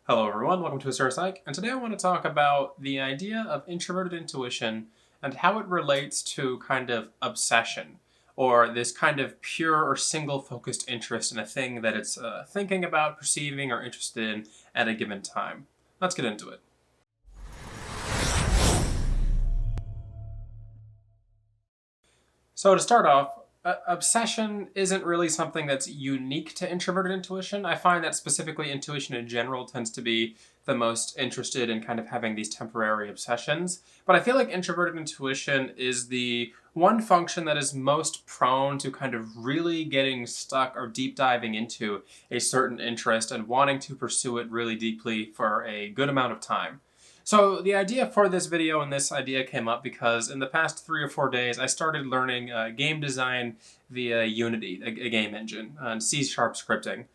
Hello everyone, welcome to Asura Psych, and today I want to talk about the idea of introverted intuition and how it relates to kind of obsession, or this kind of pure or single-focused interest in a thing that it's thinking about, perceiving, or interested in at a given time. Let's get into it. So to start off, obsession isn't really something that's unique to introverted intuition. I find that specifically intuition in general tends to be the most interested in kind of having these temporary obsessions. But I feel like introverted intuition is the one function that is most prone to kind of really getting stuck or deep diving into a certain interest and wanting to pursue it really deeply for a good amount of time. So the idea for this video and this idea came up because in the past 3 or 4 days I started learning game design via Unity, a game engine, and C-sharp scripting.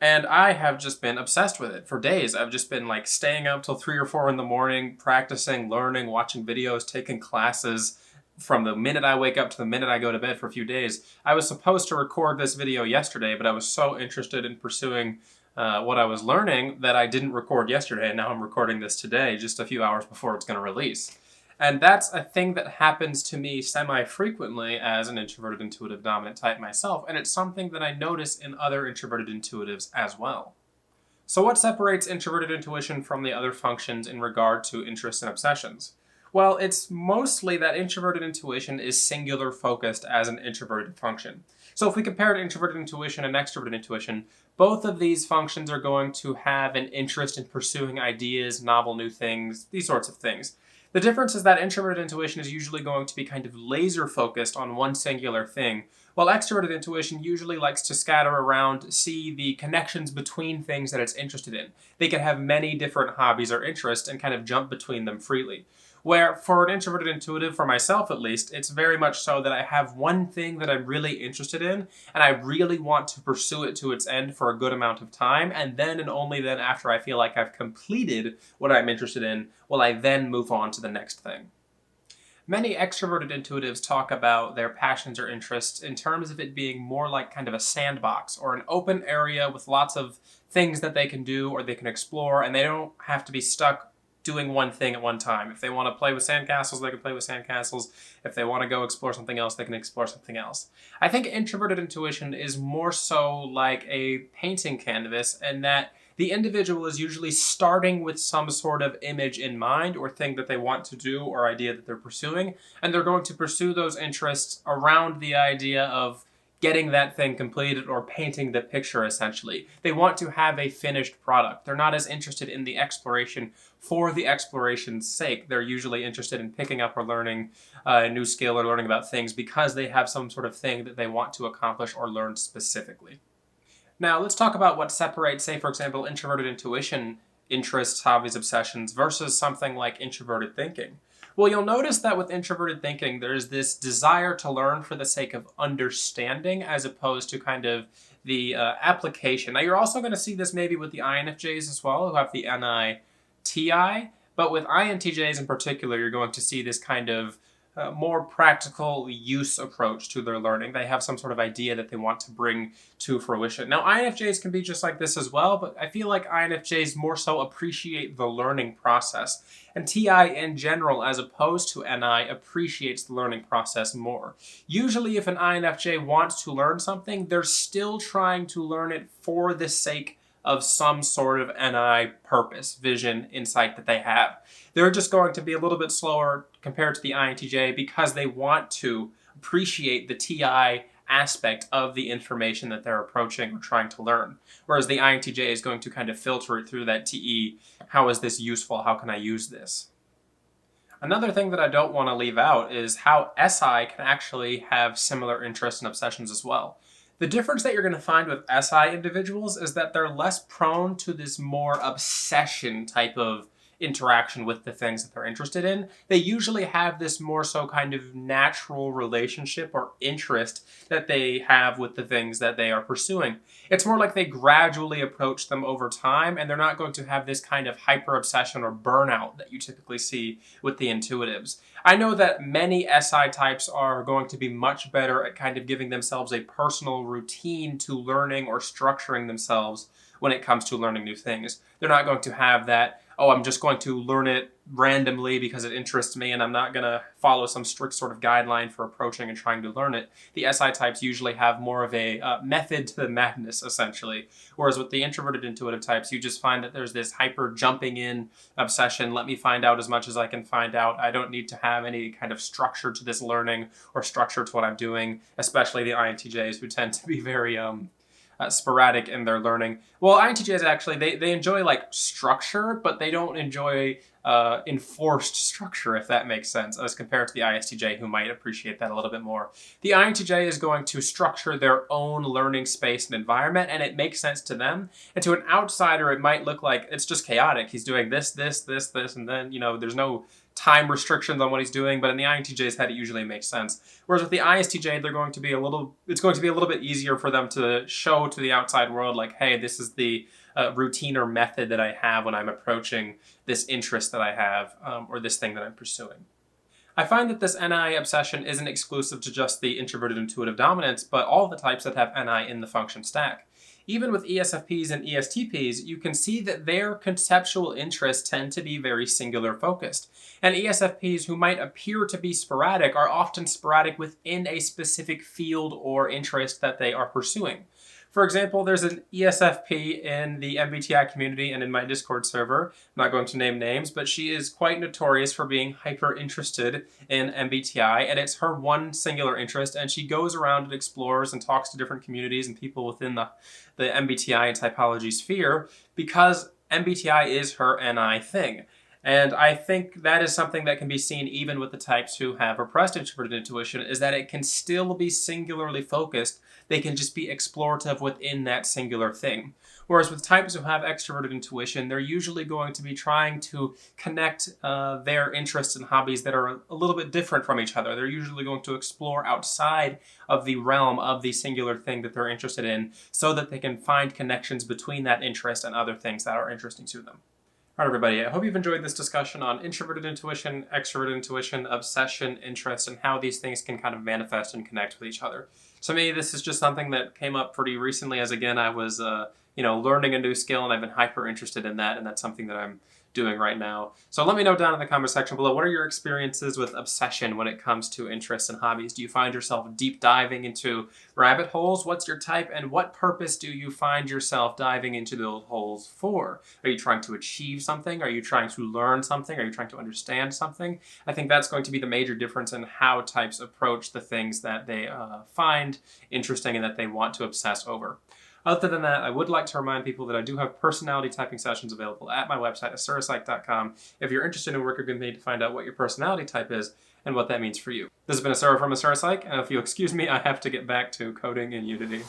And I have just been obsessed with it for days. I've just been like staying up till 3 or 4 in the morning, practicing, learning, watching videos, taking classes from the minute I wake up to the minute I go to bed for a few days. I was supposed to record this video yesterday, but I was so interested in pursuing what I was learning that I didn't record yesterday, and now I'm recording this today, just a few hours before it's going to release. And that's a thing that happens to me semi-frequently as an introverted intuitive dominant type myself, and it's something that I notice in other introverted intuitives as well. So what separates introverted intuition from the other functions in regard to interests and obsessions? Well, it's mostly that introverted intuition is singular focused as an introverted function. So if we compare introverted intuition and extroverted intuition, both of these functions are going to have an interest in pursuing ideas, novel new things, these sorts of things. The difference is that introverted intuition is usually going to be kind of laser focused on one singular thing, while extroverted intuition usually likes to scatter around, see the connections between things that it's interested in. They can have many different hobbies or interests and kind of jump between them freely. Where for an introverted intuitive, for myself at least, it's very much so that I have one thing that I'm really interested in, and I really want to pursue it to its end for a good amount of time, and then and only then after I feel like I've completed what I'm interested in, will I then move on to the next thing. Many extroverted intuitives talk about their passions or interests in terms of it being more like kind of a sandbox or an open area with lots of things that they can do or they can explore, and they don't have to be stuck doing one thing at one time. If they want to play with sandcastles, they can play with sandcastles. If they want to go explore something else, they can explore something else. I think introverted intuition is more so like a painting canvas, and that the individual is usually starting with some sort of image in mind or thing that they want to do or idea that they're pursuing, and they're going to pursue those interests around the idea of getting that thing completed or painting the picture, essentially. They want to have a finished product. They're not as interested in the exploration for the exploration's sake. They're usually interested in picking up or learning a new skill or learning about things because they have some sort of thing that they want to accomplish or learn specifically. Now, let's talk about what separates, say, for example, introverted intuition interests, hobbies, obsessions versus something like introverted thinking. Well, you'll notice that with introverted thinking, there's this desire to learn for the sake of understanding as opposed to kind of the application. Now, you're also going to see this maybe with the INFJs as well, who have the NITI, but with INTJs in particular, you're going to see this kind of more practical use approach to their learning. They have some sort of idea that they want to bring to fruition. Now, INFJs can be just like this as well, but I feel like INFJs more so appreciate the learning process. And TI in general, as opposed to NI, appreciates the learning process more. Usually, if an INFJ wants to learn something, they're still trying to learn it for the sake of some sort of NI purpose, vision, insight that they have. They're just going to be a little bit slower compared to the INTJ because they want to appreciate the TI aspect of the information that they're approaching or trying to learn. Whereas the INTJ is going to kind of filter it through that TE. How is this useful? How can I use this? Another thing that I don't want to leave out is how SI can actually have similar interests and obsessions as well. The difference that you're going to find with SI individuals is that they're less prone to this more obsession type of interaction with the things that they're interested in. They usually have this more so kind of natural relationship or interest that they have with the things that they are pursuing. It's more like they gradually approach them over time, and they're not going to have this kind of hyper obsession or burnout that you typically see with the intuitives. I know that many SI types are going to be much better at kind of giving themselves a personal routine to learning or structuring themselves when it comes to learning new things. They're not going to have that, oh, I'm just going to learn it randomly because it interests me and I'm not going to follow some strict sort of guideline for approaching and trying to learn it. The SI types usually have more of a method to the madness, essentially. Whereas with the introverted intuitive types, you just find that there's this hyper jumping in obsession. Let me find out as much as I can find out. I don't need to have any kind of structure to this learning or structure to what I'm doing, especially the INTJs, who tend to be very sporadic in their learning. Well, INTJs actually, they enjoy like structure, but they don't enjoy enforced structure, if that makes sense, as compared to the ISTJ, who might appreciate that a little bit more. The INTJ is going to structure their own learning space and environment, and it makes sense to them. And to an outsider, it might look like it's just chaotic. He's doing this, and then, there's no time restrictions on what he's doing, but in the INTJ's head, it usually makes sense. Whereas with the ISTJ, it's going to be a little bit easier for them to show to the outside world, like, hey, this is the routine or method that I have when I'm approaching this interest that I have, or this thing that I'm pursuing. I find that this NI obsession isn't exclusive to just the introverted intuitive dominance, but all the types that have NI in the function stack. Even with ESFPs and ESTPs, you can see that their conceptual interests tend to be very singular focused. And ESFPs, who might appear to be sporadic, are often sporadic within a specific field or interest that they are pursuing. For example, there's an ESFP in the MBTI community and in my Discord server. I'm not going to name names, but she is quite notorious for being hyper interested in MBTI, and it's her one singular interest, and she goes around and explores and talks to different communities and people within the MBTI and typology sphere because MBTI is her NI thing. And I think that is something that can be seen even with the types who have repressed introverted intuition, is that it can still be singularly focused. They can just be explorative within that singular thing. Whereas with types who have extroverted intuition, they're usually going to be trying to connect their interests and hobbies that are a little bit different from each other. They're usually going to explore outside of the realm of the singular thing that they're interested in so that they can find connections between that interest and other things that are interesting to them. All right, everybody, I hope you've enjoyed this discussion on introverted intuition, extroverted intuition, obsession, interest, and how these things can kind of manifest and connect with each other. To me, this is just something that came up pretty recently as, again, I was learning a new skill, and I've been hyper interested in that, and that's something that I'm doing right now. So let me know down in the comment section below, what are your experiences with obsession when it comes to interests and hobbies? Do you find yourself deep diving into rabbit holes? What's your type, and what purpose do you find yourself diving into those holes for? Are you trying to achieve something? Are you trying to learn something? Are you trying to understand something? I think that's going to be the major difference in how types approach the things that they find interesting and that they want to obsess over. Other than that, I would like to remind people that I do have personality typing sessions available at my website, asurapsych.com, if you're interested in working with me to find out what your personality type is and what that means for you. This has been Asura from Asura Psych, and if you'll excuse me, I have to get back to coding in Unity.